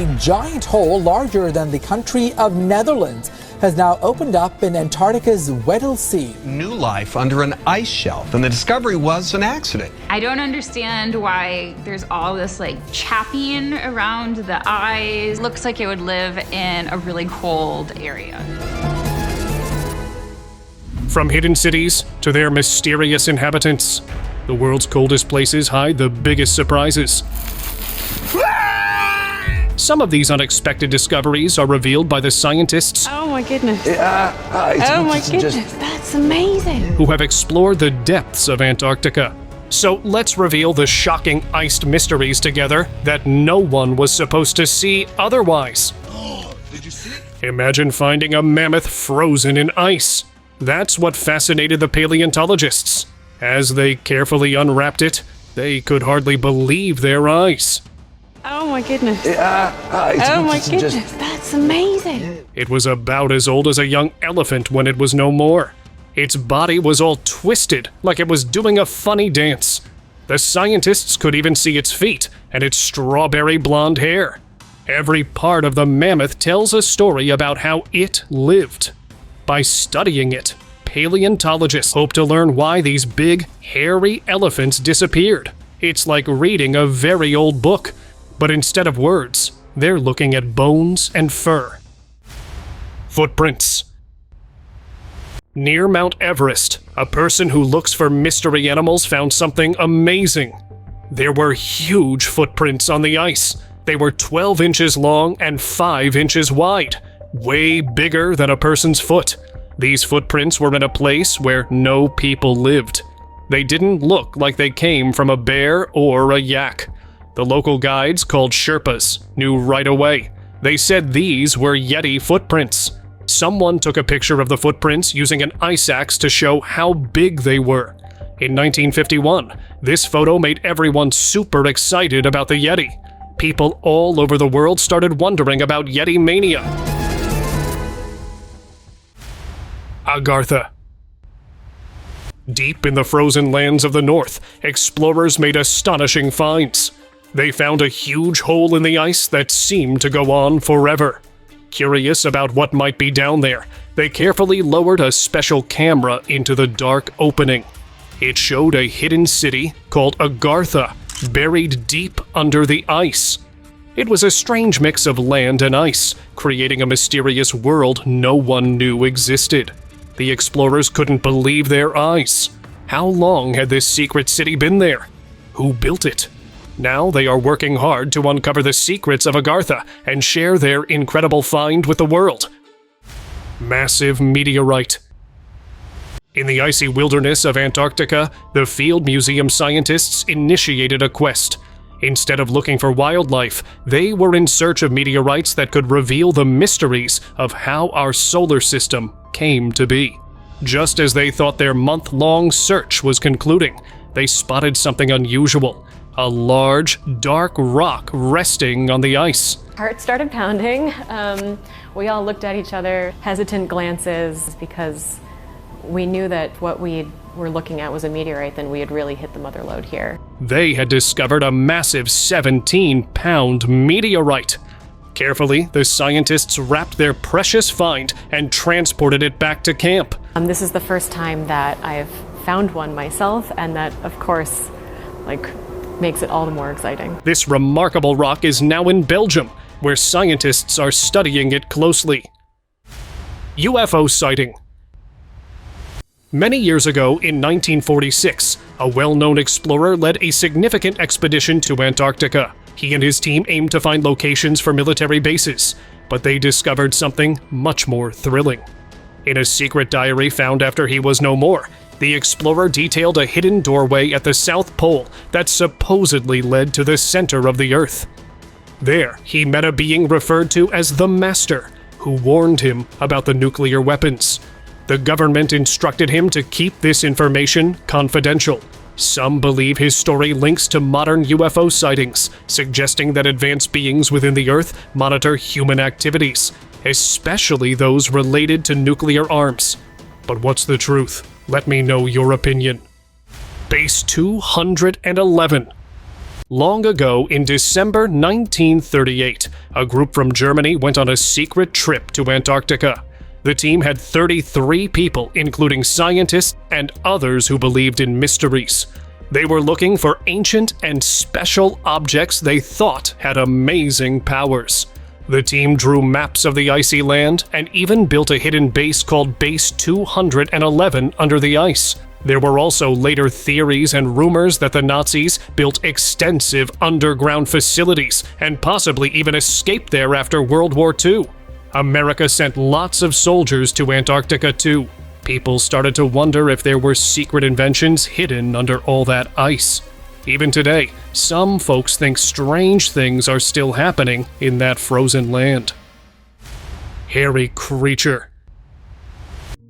A giant hole larger than the country of Netherlands has now opened up in Antarctica's Weddell Sea. New life under an ice shelf, and the discovery was an accident. I don't understand why there's all this chapping around the eyes. Looks like it would live in a really cold area. From hidden cities to their mysterious inhabitants, the world's coldest places hide the biggest surprises. Some of these unexpected discoveries are revealed by the scientists Oh my goodness. Oh my goodness, that's amazing. who have explored the depths of Antarctica. So let's reveal the shocking iced mysteries together that no one was supposed to see otherwise. Did you see it? Imagine finding a mammoth frozen in ice. That's what fascinated the paleontologists. As they carefully unwrapped it, they could hardly believe their eyes. Oh my goodness. Oh my goodness, that's amazing. It was about as old as a young elephant when it was no more. Its body was all twisted, like it was doing a funny dance. The scientists could even see its feet and its strawberry blonde hair. Every part of the mammoth tells a story about how it lived. By studying it, paleontologists hope to learn why these big, hairy elephants disappeared. It's like reading a very old book, but instead of words, they're looking at bones and fur. Footprints. Near Mount Everest, a person who looks for mystery animals found something amazing. There were huge footprints on the ice. They were 12 inches long and 5 inches wide, way bigger than a person's foot. These footprints were in a place where no people lived. They didn't look like they came from a bear or a yak. The local guides, called Sherpas, knew right away. They said these were Yeti footprints. Someone took a picture of the footprints using an ice axe to show how big they were. In 1951, this photo made everyone super excited about the Yeti. People all over the world started wondering about Yeti mania. Agartha. Deep in the frozen lands of the north, explorers made astonishing finds. They found a huge hole in the ice that seemed to go on forever. Curious about what might be down there, they carefully lowered a special camera into the dark opening. It showed a hidden city called Agartha, buried deep under the ice. It was a strange mix of land and ice, creating a mysterious world no one knew existed. The explorers couldn't believe their eyes. How long had this secret city been there? Who built it? Now they are working hard to uncover the secrets of Agartha and share their incredible find with the world. Massive meteorite. In the icy wilderness of Antarctica, the Field Museum scientists initiated a quest. Instead of looking for wildlife, they were in search of meteorites that could reveal the mysteries of how our solar system came to be. Just as they thought their month-long search was concluding, they spotted something unusual. A large, dark rock resting on the ice. Heart started pounding. We all looked at each other, hesitant glances, because we knew that what we were looking at was a meteorite, then we had really hit the mother lode here. They had discovered a massive 17-pound meteorite. Carefully, the scientists wrapped their precious find and transported it back to camp. This is the first time that I've found one myself, and that, of course, makes it all the more exciting. This remarkable rock is now in Belgium, where scientists are studying it closely. UFO sighting. Many years ago, in 1946, a well-known explorer led a significant expedition to Antarctica. He and his team aimed to find locations for military bases, but they discovered something much more thrilling. In a secret diary found after he was no more, the explorer detailed a hidden doorway at the South Pole that supposedly led to the center of the Earth. There, he met a being referred to as the Master, who warned him about the nuclear weapons. The government instructed him to keep this information confidential. Some believe his story links to modern UFO sightings, suggesting that advanced beings within the Earth monitor human activities, especially those related to nuclear arms. But what's the truth? Let me know your opinion. Base 211. Long ago, in December 1938, a group from Germany went on a secret trip to Antarctica. The team had 33 people, including scientists and others who believed in mysteries. They were looking for ancient and special objects they thought had amazing powers. The team drew maps of the icy land and even built a hidden base called Base 211 under the ice. There were also later theories and rumors that the Nazis built extensive underground facilities and possibly even escaped there after World War II. America sent lots of soldiers to Antarctica too. People started to wonder if there were secret inventions hidden under all that ice. Even today, some folks think strange things are still happening in that frozen land. Hairy creature.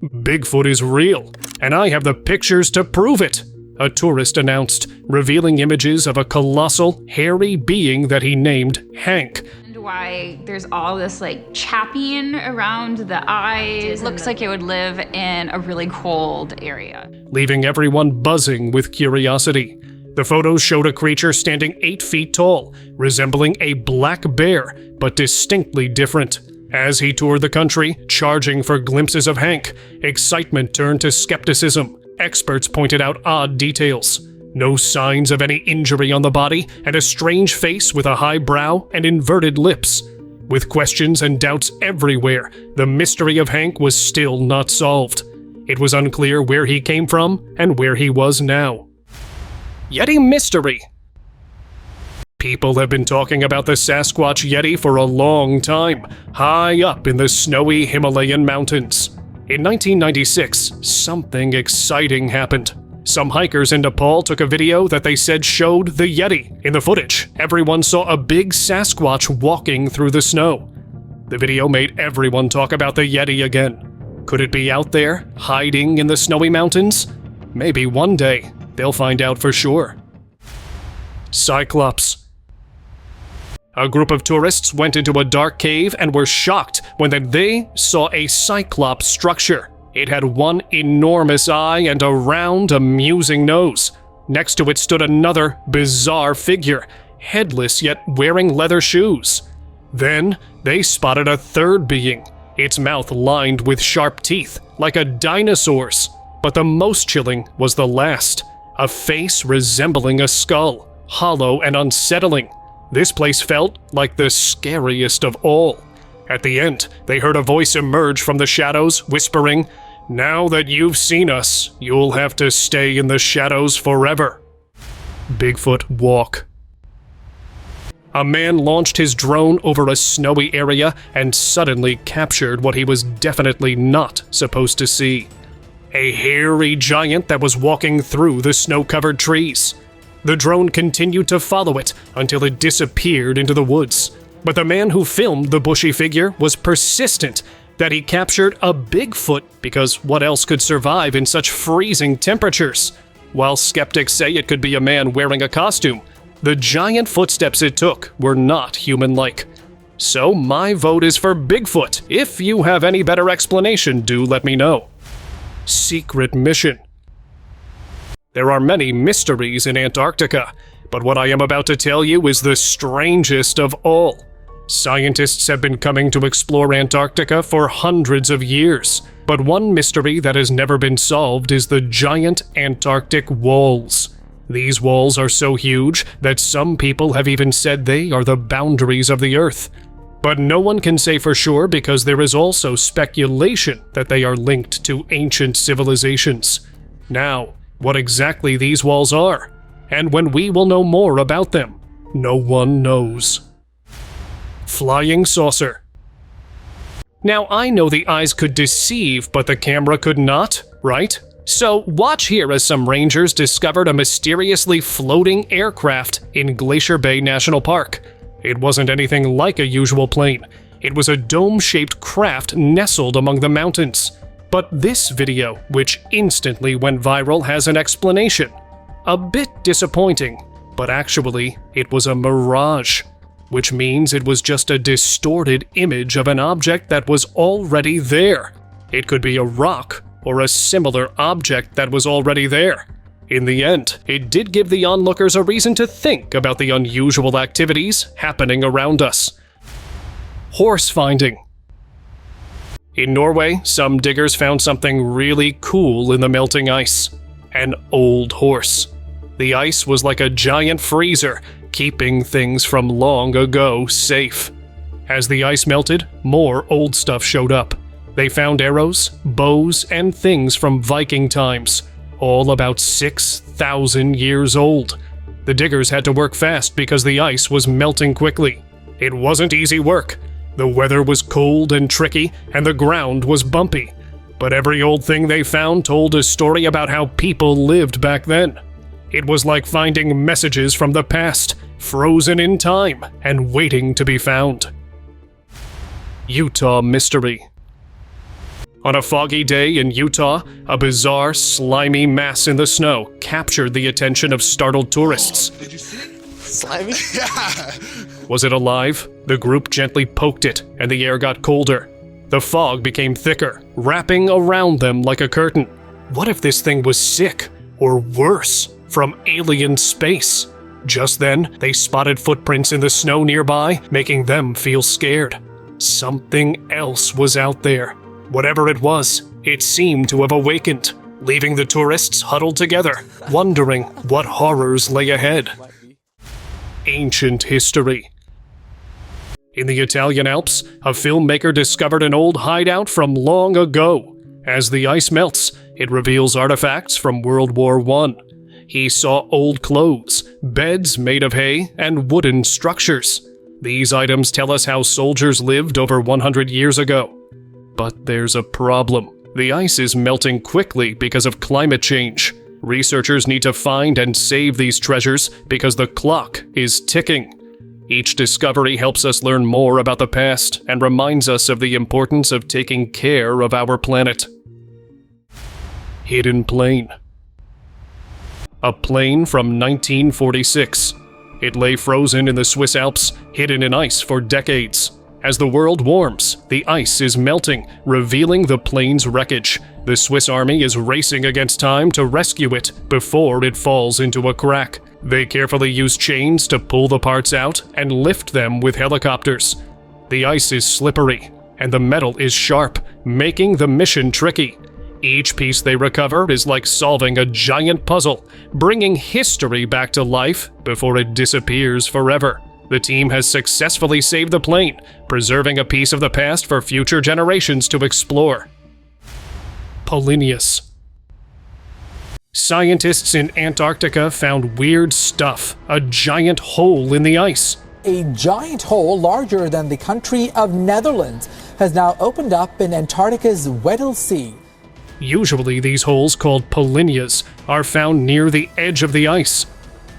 Bigfoot is real, and I have the pictures to prove it, a tourist announced, revealing images of a colossal, hairy being that he named Hank. Why there's all this like chapping around the eyes. It looks like it would live in a really cold area. Leaving everyone buzzing with curiosity. The photos showed a creature standing 8 feet tall, resembling a black bear, but distinctly different. As he toured the country, charging for glimpses of Hank, excitement turned to skepticism. Experts pointed out odd details. No signs of any injury on the body, and a strange face with a high brow and inverted lips. With questions and doubts everywhere, the mystery of Hank was still not solved. It was unclear where he came from and where he was now. Yeti mystery. People have been talking about the Sasquatch Yeti for a long time, high up in the snowy Himalayan mountains. In 1996, something exciting happened. Some hikers in Nepal took a video that they said showed the Yeti. In the footage, everyone saw a big Sasquatch walking through the snow. The video made everyone talk about the Yeti again. Could it be out there, hiding in the snowy mountains? Maybe one day, they'll find out for sure. Cyclops. A group of tourists went into a dark cave and were shocked when they saw a cyclops structure. It had one enormous eye and a round, amusing nose. Next to it stood another bizarre figure, headless yet wearing leather shoes. Then they spotted a third being, its mouth lined with sharp teeth, like a dinosaur's. But the most chilling was the last, a face resembling a skull, hollow and unsettling. This place felt like the scariest of all. At the end, they heard a voice emerge from the shadows, whispering, "Now that you've seen us, you'll have to stay in the shadows forever." Bigfoot walk. A man launched his drone over a snowy area and suddenly captured what he was definitely not supposed to see. A hairy giant that was walking through the snow-covered trees. The drone continued to follow it until it disappeared into the woods. But the man who filmed the bushy figure was persistent that he captured a Bigfoot because what else could survive in such freezing temperatures? While skeptics say it could be a man wearing a costume, the giant footsteps it took were not human-like. So my vote is for Bigfoot. If you have any better explanation, do let me know. Secret mission. There are many mysteries in Antarctica, but what I am about to tell you is the strangest of all. Scientists have been coming to explore Antarctica for hundreds of years, but one mystery that has never been solved is the giant Antarctic walls. These walls are so huge that some people have even said they are the boundaries of the Earth. But no one can say for sure because there is also speculation that they are linked to ancient civilizations. Now, what exactly these walls are, and when we will know more about them, no one knows. Flying saucer. Now, I know the eyes could deceive, but the camera could not, right? So watch here as some rangers discovered a mysteriously floating aircraft in Glacier Bay National Park. It wasn't anything like a usual plane. It was a dome-shaped craft nestled among the mountains. But this video, which instantly went viral, has an explanation. A bit disappointing, but actually, it was a mirage, which means it was just a distorted image of an object that was already there. It could be a rock or a similar object that was already there. In the end, it did give the onlookers a reason to think about the unusual activities happening around us. Horse finding. In Norway, some diggers found something really cool in the melting ice. An old horse. The ice was like a giant freezer, keeping things from long ago safe. As the ice melted, more old stuff showed up. They found arrows, bows, and things from Viking times, all about 6,000 years old. The diggers had to work fast because the ice was melting quickly. It wasn't easy work. The weather was cold and tricky, and the ground was bumpy. But every old thing they found told a story about how people lived back then. It was like finding messages from the past, frozen in time and waiting to be found. Utah mystery. On a foggy day in Utah, a bizarre, slimy mass in the snow captured the attention of startled tourists. Did you see it? Slimy? Yeah. Was it alive? The group gently poked it, and the air got colder. The fog became thicker, wrapping around them like a curtain. What if this thing was sick, or worse, from alien space? Just then, they spotted footprints in the snow nearby, making them feel scared. Something else was out there. Whatever it was, it seemed to have awakened, leaving the tourists huddled together, wondering what horrors lay ahead. Ancient history. In the Italian Alps, a filmmaker discovered an old hideout from long ago. As the ice melts, it reveals artifacts from World War I. He saw old clothes, beds made of hay, and wooden structures. These items tell us how soldiers lived over 100 years ago. But there's a problem. The ice is melting quickly because of climate change. Researchers need to find and save these treasures because the clock is ticking. Each discovery helps us learn more about the past and reminds us of the importance of taking care of our planet. Hidden plane. A plane from 1946. It lay frozen in the Swiss Alps, hidden in ice for decades. As the world warms, the ice is melting, revealing the plane's wreckage. The Swiss army is racing against time to rescue it before it falls into a crack. They carefully use chains to pull the parts out and lift them with helicopters. The ice is slippery, and the metal is sharp, making the mission tricky. Each piece they recover is like solving a giant puzzle, bringing history back to life before it disappears forever. The team has successfully saved the plane, preserving a piece of the past for future generations to explore. Polynea. Scientists in Antarctica found weird stuff, a giant hole in the ice. A giant hole larger than the country of Netherlands has now opened up in Antarctica's Weddell Sea. Usually these holes, called polyneas, are found near the edge of the ice.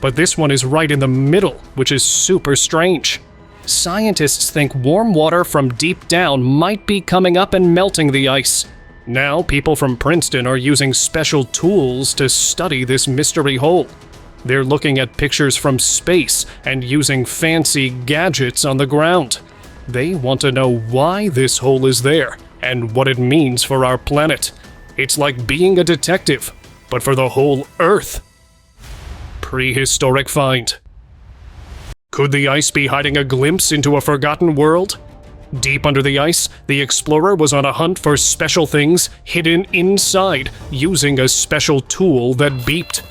But this one is right in the middle, which is super strange. Scientists think warm water from deep down might be coming up and melting the ice. Now, people from Princeton are using special tools to study this mystery hole. They're looking at pictures from space and using fancy gadgets on the ground. They want to know why this hole is there and what it means for our planet. It's like being a detective, but for the whole Earth. Prehistoric find. Could the ice be hiding a glimpse into a forgotten world? Deep under the ice, the explorer was on a hunt for special things hidden inside, using a special tool that beeped.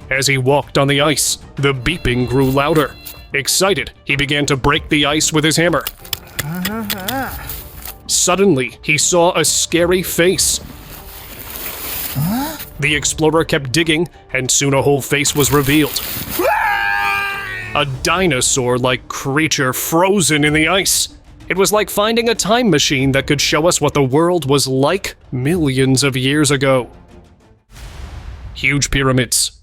As he walked on the ice, the beeping grew louder. Excited, he began to break the ice with his hammer. Suddenly, he saw a scary face. The explorer kept digging, and soon a whole face was revealed. A dinosaur-like creature frozen in the ice. It was like finding a time machine that could show us what the world was like millions of years ago. Huge pyramids.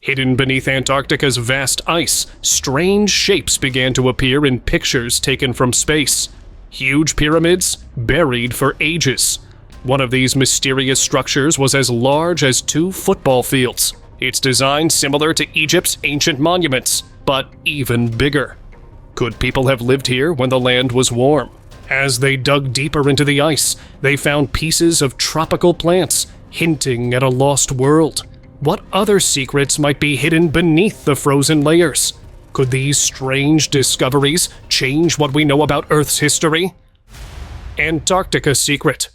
Hidden beneath Antarctica's vast ice, strange shapes began to appear in pictures taken from space. Huge pyramids, buried for ages. One of these mysterious structures was as large as 2 football fields. Its design similar to Egypt's ancient monuments, but even bigger. Could people have lived here when the land was warm? As they dug deeper into the ice, they found pieces of tropical plants, hinting at a lost world. What other secrets might be hidden beneath the frozen layers? Could these strange discoveries change what we know about Earth's history? Antarctica secret.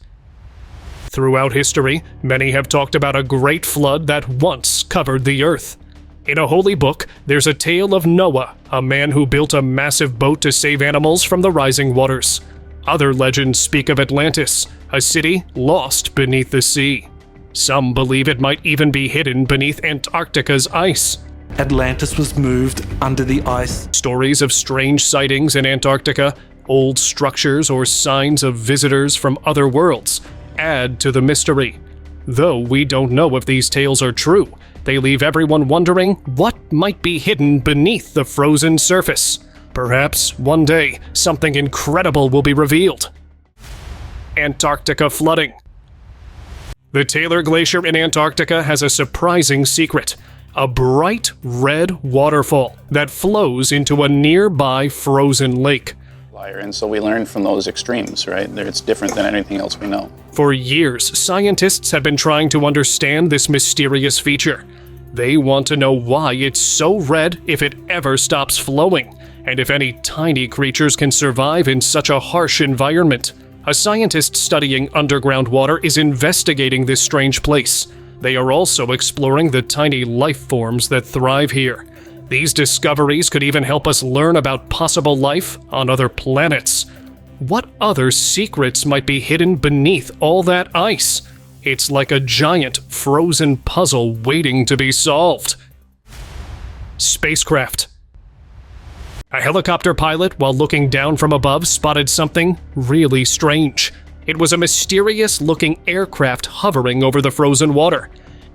Throughout history, many have talked about a great flood that once covered the Earth. In a holy book, there's a tale of Noah, a man who built a massive boat to save animals from the rising waters. Other legends speak of Atlantis, a city lost beneath the sea. Some believe it might even be hidden beneath Antarctica's ice. Atlantis was moved under the ice. Stories of strange sightings in Antarctica, old structures, or signs of visitors from other worlds add to the mystery. Though we don't know if these tales are true, they leave everyone wondering what might be hidden beneath the frozen surface. Perhaps one day something incredible will be revealed. Antarctica flooding. The Taylor Glacier in Antarctica has a surprising secret: a bright red waterfall that flows into a nearby frozen lake. And so we learn from those extremes, right? It's different than anything else we know. For years, scientists have been trying to understand this mysterious feature. They want to know why it's so red if it ever stops flowing, and if any tiny creatures can survive in such a harsh environment. A scientist studying underground water is investigating this strange place. They are also exploring the tiny life forms that thrive here. These discoveries could even help us learn about possible life on other planets. What other secrets might be hidden beneath all that ice? It's like a giant frozen puzzle waiting to be solved. Spacecraft. A helicopter pilot, while looking down from above, spotted something really strange. It was a mysterious-looking aircraft hovering over the frozen water.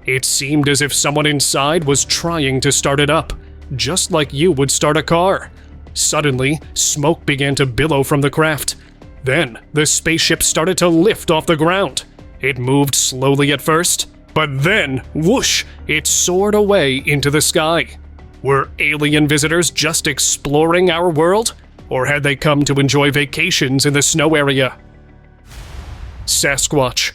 It seemed as if someone inside was trying to start it up, just like you would start a car. Suddenly, smoke began to billow from the craft. Then, the spaceship started to lift off the ground. It moved slowly at first, but then, whoosh, it soared away into the sky. Were alien visitors just exploring our world? Or had they come to enjoy vacations in the snow area? Sasquatch.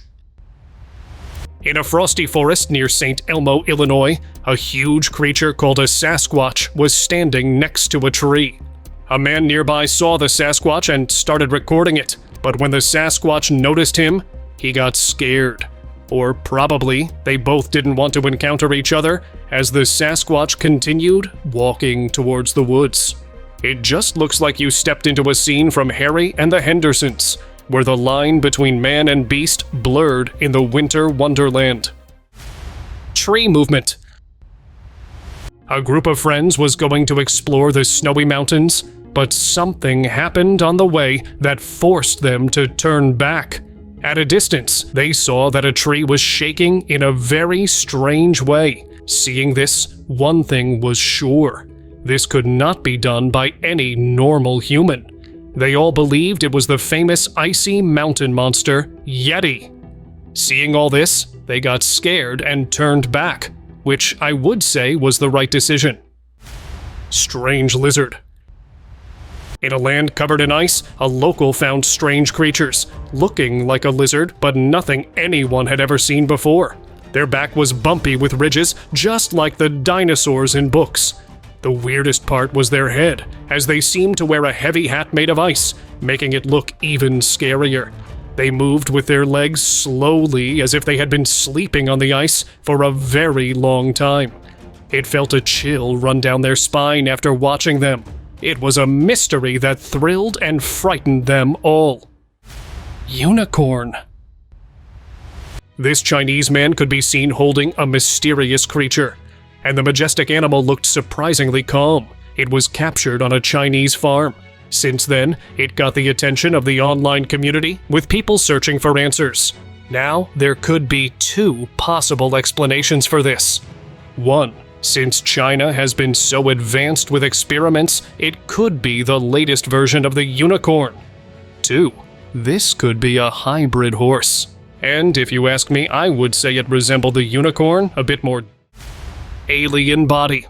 In a frosty forest near St. Elmo, Illinois, a huge creature called a Sasquatch was standing next to a tree. A man nearby saw the Sasquatch and started recording it, but when the Sasquatch noticed him, he got scared. Or probably they both didn't want to encounter each other as the Sasquatch continued walking towards the woods. It just looks like you stepped into a scene from Harry and the Hendersons, where the line between man and beast blurred in the winter wonderland. Tree movement. A group of friends was going to explore the snowy mountains, but something happened on the way that forced them to turn back. At a distance, they saw that a tree was shaking in a very strange way. Seeing this, one thing was sure: this could not be done by any normal human. They all believed it was the famous icy mountain monster, Yeti. Seeing all this, they got scared and turned back, which I would say was the right decision. Strange lizard. In a land covered in ice, a local found strange creatures, looking like a lizard, but nothing anyone had ever seen before. Their back was bumpy with ridges, just like the dinosaurs in books. The weirdest part was their head, as they seemed to wear a heavy hat made of ice, making it look even scarier. They moved with their legs slowly, as if they had been sleeping on the ice for a very long time. It felt a chill run down their spine after watching them. It was a mystery that thrilled and frightened them all. Unicorn. This Chinese man could be seen holding a mysterious creature, and the majestic animal looked surprisingly calm. It was captured on a Chinese farm. Since then, it got the attention of the online community, with people searching for answers. Now, there could be two possible explanations for this. One, since China has been so advanced with experiments, it could be the latest version of the unicorn. Two, this could be a hybrid horse. And if you ask me, I would say it resembled the unicorn a bit more. Alien body.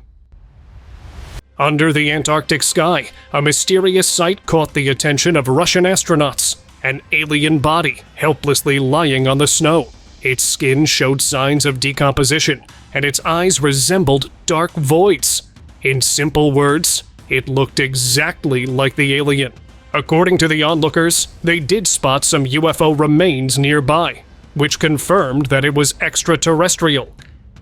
Under the Antarctic sky, a mysterious sight caught the attention of Russian astronauts. An alien body helplessly lying on the snow. Its skin showed signs of decomposition, and its eyes resembled dark voids. In simple words, it looked exactly like the alien. According to the onlookers, they did spot some UFO remains nearby, which confirmed that it was extraterrestrial.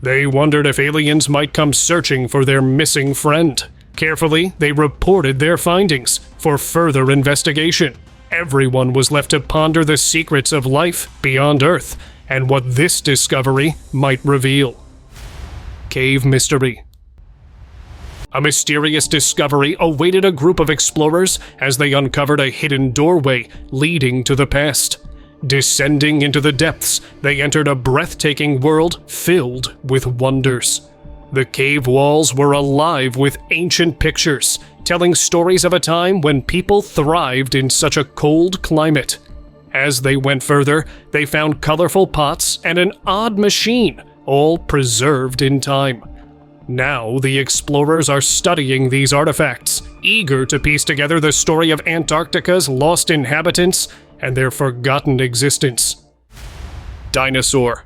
They wondered if aliens might come searching for their missing friend. Carefully, they reported their findings for further investigation. Everyone was left to ponder the secrets of life beyond Earth and what this discovery might reveal. Cave Mystery. A mysterious discovery awaited a group of explorers as they uncovered a hidden doorway leading to the past. Descending into the depths, they entered a breathtaking world filled with wonders. The cave walls were alive with ancient pictures, telling stories of a time when people thrived in such a cold climate. As they went further, they found colorful pots and an odd machine, all preserved in time. Now, the explorers are studying these artifacts, eager to piece together the story of Antarctica's lost inhabitants and their forgotten existence. Dinosaur.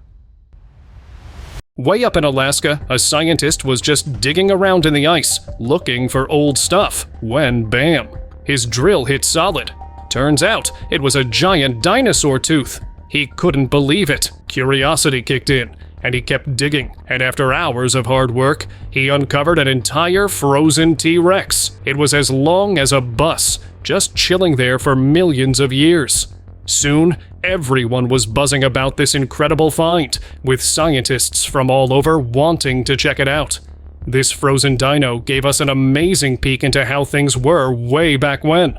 Way up in Alaska, a scientist was just digging around in the ice, looking for old stuff, when bam, his drill hit solid. Turns out, it was a giant dinosaur tooth. He couldn't believe it. Curiosity kicked in, and he kept digging, and after hours of hard work, he uncovered an entire frozen T-Rex. It was as long as a bus, just chilling there for millions of years. Soon, everyone was buzzing about this incredible find, with scientists from all over wanting to check it out. This frozen dino gave us an amazing peek into how things were way back when.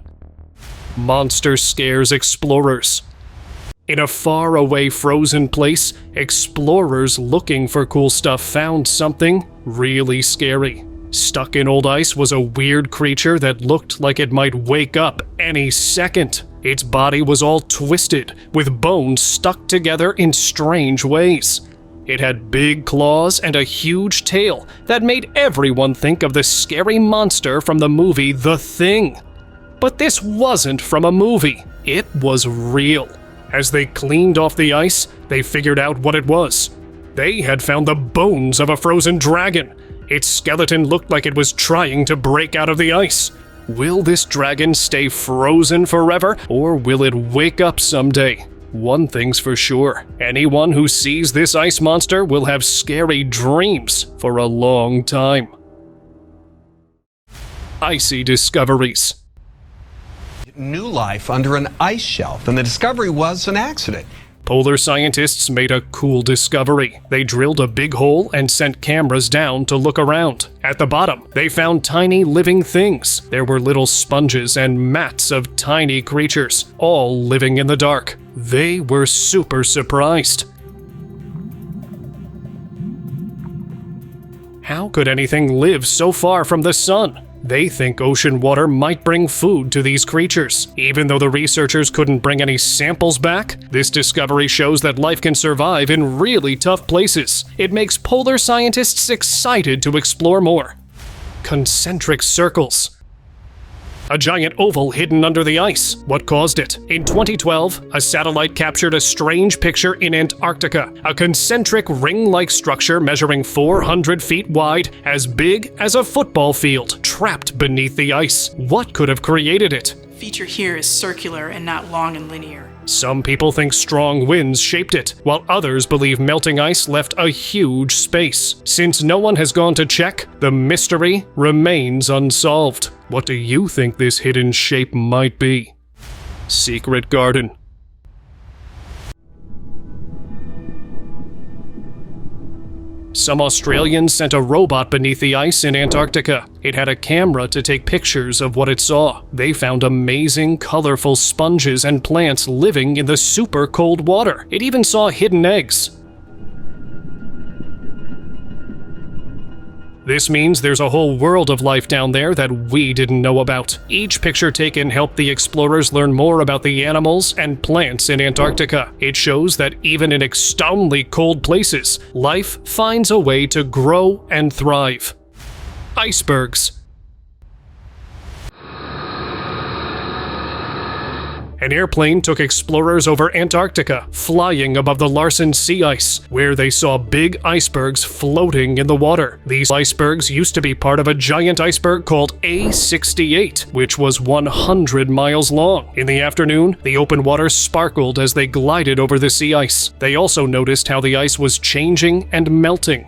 Monster scares explorers. In a faraway frozen place, explorers looking for cool stuff found something really scary. Stuck in old ice was a weird creature that looked like it might wake up any second. Its body was all twisted, with bones stuck together in strange ways. It had big claws and a huge tail that made everyone think of the scary monster from the movie The Thing. But this wasn't from a movie, it was real. As they cleaned off the ice, they figured out what it was. They had found the bones of a frozen dragon. Its skeleton looked like it was trying to break out of the ice. Will this dragon stay frozen forever, or will it wake up someday? One thing's for sure, anyone who sees this ice monster will have scary dreams for a long time. Icy discoveries. New life under an ice shelf, and the discovery was an accident. Polar scientists made a cool discovery. They drilled a big hole and sent cameras down to look around. At the bottom, they found tiny living things. There were little sponges and mats of tiny creatures, all living in the dark. They were super surprised. How could anything live so far from the sun? They think ocean water might bring food to these creatures. Even though the researchers couldn't bring any samples back, this discovery shows that life can survive in really tough places. It makes polar scientists excited to explore more. Concentric circles. A giant oval hidden under the ice. What caused it? In 2012, a satellite captured a strange picture in Antarctica. A concentric ring-like structure measuring 400 feet wide, as big as a football field, trapped beneath the ice. What could have created it? Feature here is circular and not long and linear. Some people think strong winds shaped it, while others believe melting ice left a huge space. Since no one has gone to check, the mystery remains unsolved. What do you think this hidden shape might be? Secret garden. Some Australians sent a robot beneath the ice in Antarctica. It had a camera to take pictures of what it saw. They found amazing, colorful sponges and plants living in the super cold water. It even saw hidden eggs. This means there's a whole world of life down there that we didn't know about. Each picture taken helped the explorers learn more about the animals and plants in Antarctica. It shows that even in extremely cold places, life finds a way to grow and thrive. Icebergs. An airplane took explorers over Antarctica, flying above the Larsen sea ice, where they saw big icebergs floating in the water. These icebergs used to be part of a giant iceberg called A68, which was 100 miles long. In the afternoon, the open water sparkled as they glided over the sea ice. They also noticed how the ice was changing and melting.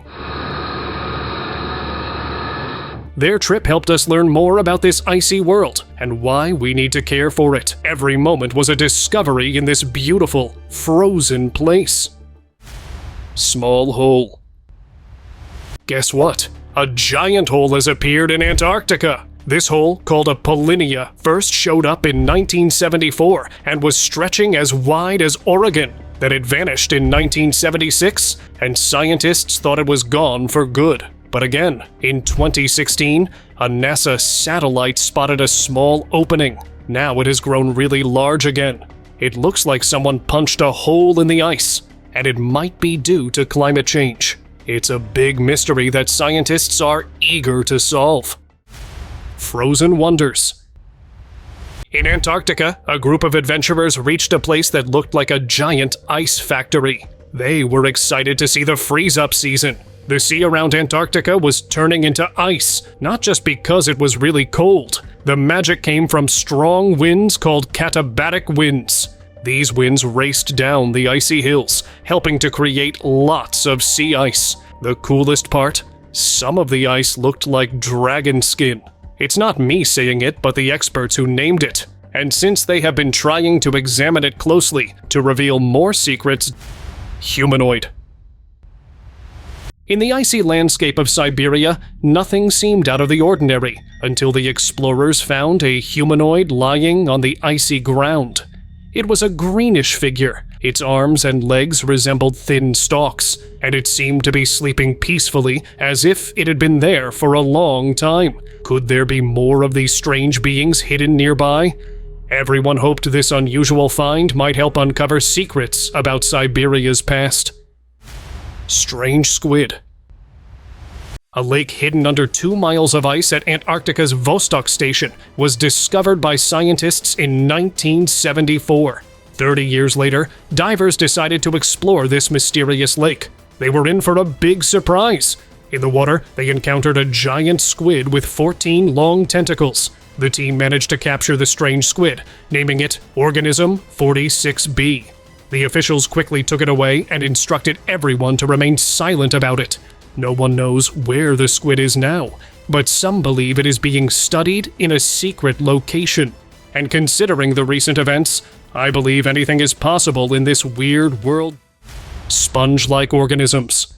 Their trip helped us learn more about this icy world and why we need to care for it. Every moment was a discovery in this beautiful, frozen place. Small hole. Guess what? A giant hole has appeared in Antarctica. This hole, called a polynea, first showed up in 1974 and was stretching as wide as Oregon. Then it vanished in 1976, and scientists thought it was gone for good. But again, in 2016, a NASA satellite spotted a small opening. Now it has grown really large again. It looks like someone punched a hole in the ice, and it might be due to climate change. It's a big mystery that scientists are eager to solve. Frozen wonders. In Antarctica, a group of adventurers reached a place that looked like a giant ice factory. They were excited to see the freeze-up season. The sea around Antarctica was turning into ice, not just because it was really cold. The magic came from strong winds called katabatic winds. These winds raced down the icy hills, helping to create lots of sea ice. The coolest part? Some of the ice looked like dragon skin. It's not me saying it, but the experts who named it. And since they have been trying to examine it closely to reveal more secrets, Humanoid. In the icy landscape of Siberia, nothing seemed out of the ordinary until the explorers found a humanoid lying on the icy ground. It was a greenish figure. Its arms and legs resembled thin stalks, and it seemed to be sleeping peacefully as if it had been there for a long time. Could there be more of these strange beings hidden nearby? Everyone hoped this unusual find might help uncover secrets about Siberia's past. Strange squid. A lake hidden under 2 miles of ice at Antarctica's Vostok station was discovered by scientists in 1974. 30 years later, divers decided to explore this mysterious lake. They were in for a big surprise. In the water, they encountered a giant squid with 14 long tentacles. The team managed to capture the strange squid, naming it Organism 46B. The officials quickly took it away and instructed everyone to remain silent about it. No one knows where the squid is now, but some believe it is being studied in a secret location. And considering the recent events, I believe anything is possible in this weird world. Sponge-like organisms.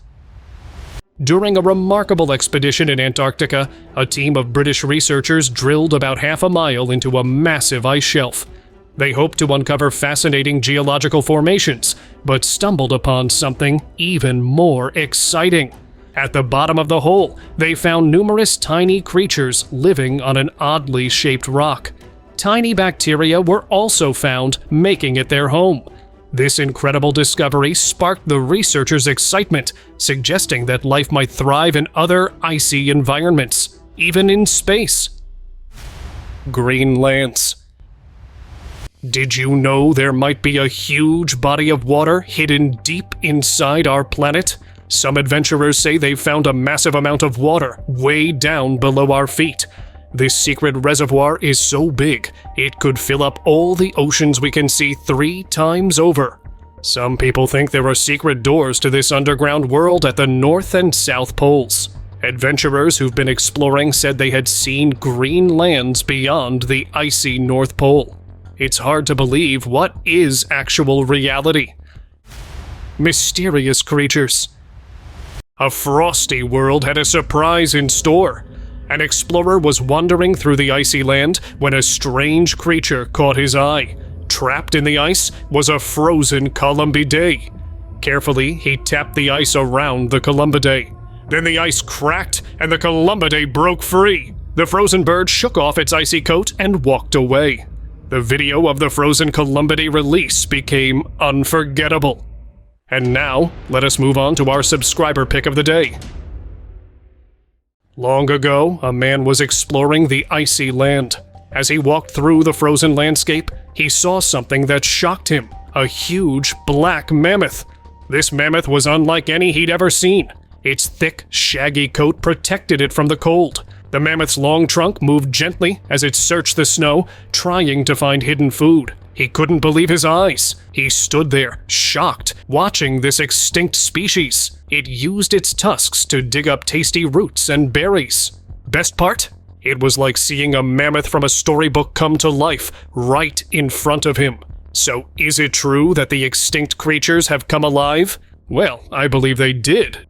During a remarkable expedition in Antarctica, a team of British researchers drilled about half a mile into a massive ice shelf. They hoped to uncover fascinating geological formations, but stumbled upon something even more exciting. At the bottom of the hole, they found numerous tiny creatures living on an oddly shaped rock. Tiny bacteria were also found, making it their home. This incredible discovery sparked the researchers' excitement, suggesting that life might thrive in other icy environments, even in space. Green lands. Did you know there might be a huge body of water hidden deep inside our planet? Some adventurers say they've found a massive amount of water way down below our feet. This secret reservoir is so big, it could fill up all the oceans we can see 3 times over. Some people think there are secret doors to this underground world at the North and South Poles. Adventurers who've been exploring said they had seen green lands beyond the icy North Pole. It's hard to believe what is actual reality. Mysterious creatures. A frosty world had a surprise in store. An explorer was wandering through the icy land when a strange creature caught his eye. Trapped in the ice was a frozen columbidae. Carefully, he tapped the ice around the columbidae. Then the ice cracked and the columbidae broke free. The frozen bird shook off its icy coat and walked away. The video of the frozen columbidae release became unforgettable. And now, let us move on to our subscriber pick of the day. Long ago, a man was exploring the icy land. As he walked through the frozen landscape, he saw something that shocked him: a huge black mammoth. This mammoth was unlike any he'd ever seen. Its thick, shaggy coat protected it from the cold. The mammoth's long trunk moved gently as it searched the snow, trying to find hidden food. He couldn't believe his eyes. He stood there, shocked, watching this extinct species. It used its tusks to dig up tasty roots and berries. Best part? It was like seeing a mammoth from a storybook come to life right in front of him. So is it true that the extinct creatures have come alive? Well, I believe they did.